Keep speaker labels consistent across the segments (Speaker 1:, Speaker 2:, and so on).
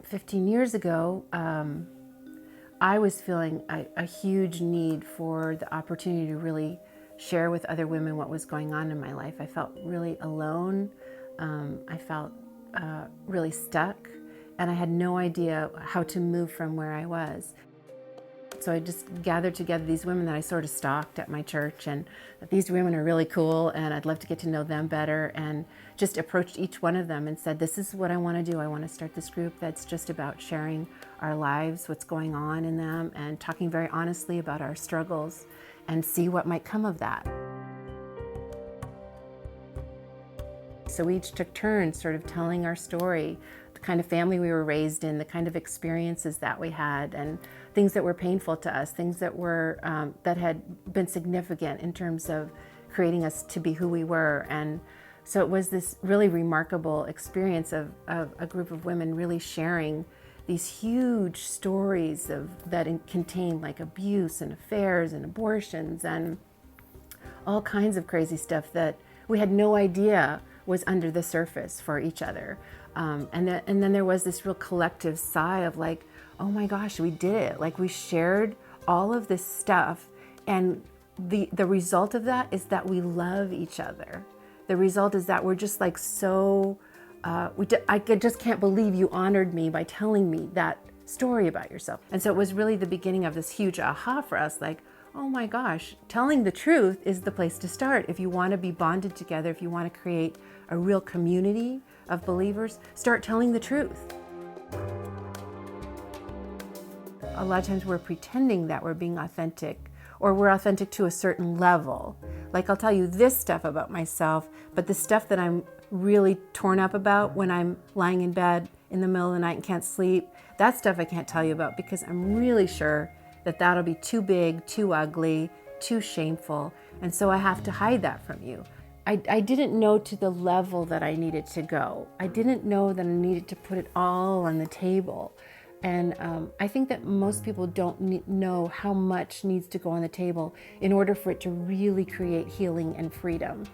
Speaker 1: 15 years ago, I was feeling a huge need for the opportunity to really share with other women what was going on in my life. I felt really alone. I felt really stuck, and I had no idea how to move from where I was. So I just gathered together these women that I sort of stalked at my church, and these women are really cool and I'd love to get to know them better, and just approached each one of them and said, this is what I want to do. I want to start this group that's just about sharing our lives, what's going on in them, and talking very honestly about our struggles and see what might come of that. So we each took turns sort of telling our story, the kind of family we were raised in, the kind of experiences that we had, and things that were painful to us, things that were that had been significant in terms of creating us to be who we were. And so it was this really remarkable experience of a group of women really sharing these huge stories that contained like abuse and affairs and abortions and all kinds of crazy stuff that we had no idea was under the surface for each other. And then there was this real collective sigh of like, oh my gosh, we did it. Like, we shared all of this stuff, and the result of that is that we love each other. The result is that we're just like so, I just can't believe you honored me by telling me that story about yourself. And so it was really the beginning of this huge aha for us, like, oh my gosh, telling the truth is the place to start. If you want to be bonded together, if you want to create a real community of believers, start telling the truth. A lot of times we're pretending that we're being authentic, or we're authentic to a certain level. Like, I'll tell you this stuff about myself, but the stuff that I'm really torn up about when I'm lying in bed in the middle of the night and can't sleep, that stuff I can't tell you about, because I'm really sure that that'll be too big, too ugly, too shameful. And so I have to hide that from you. I didn't know to the level that I needed to go. I didn't know that I needed to put it all on the table. And I think that most people don't know how much needs to go on the table in order for it to really create healing and freedom.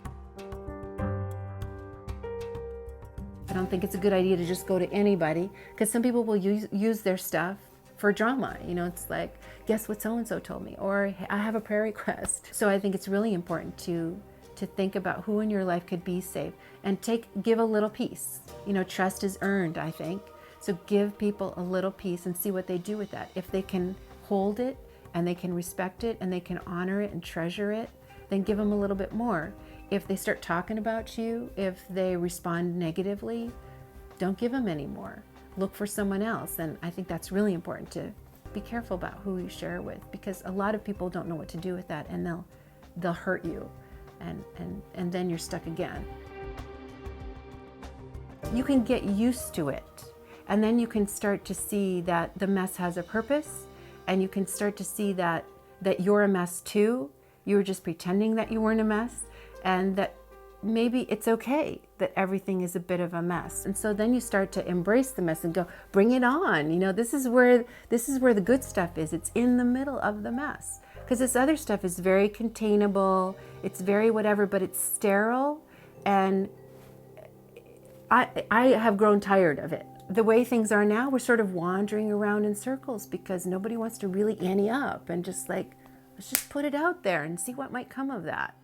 Speaker 1: I don't think it's a good idea to just go to anybody, because some people will use their stuff for drama. You know, it's like, guess what so-and-so told me, or I have a prayer request. So I think it's really important to think about who in your life could be safe, and give a little piece. You know, trust is earned, I think. So give people a little piece and see what they do with that. If they can hold it and they can respect it and they can honor it and treasure it, then give them a little bit more. If they start talking about you, if they respond negatively, don't give them any more. Look for someone else. And I think that's really important, to be careful about who you share it with, because a lot of people don't know what to do with that, and they'll hurt you, and then you're stuck again. You can get used to it, and then you can start to see that the mess has a purpose, and you can start to see that you're a mess too. You were just pretending that you weren't a mess, and that maybe it's okay that everything is a bit of a mess. And so then you start to embrace the mess and go, bring it on. You know, this is where the good stuff is. It's in the middle of the mess. Because this other stuff is very containable, it's very whatever, but it's sterile, and I have grown tired of it. The way things are now, we're sort of wandering around in circles because nobody wants to really ante up and just like, let's just put it out there and see what might come of that.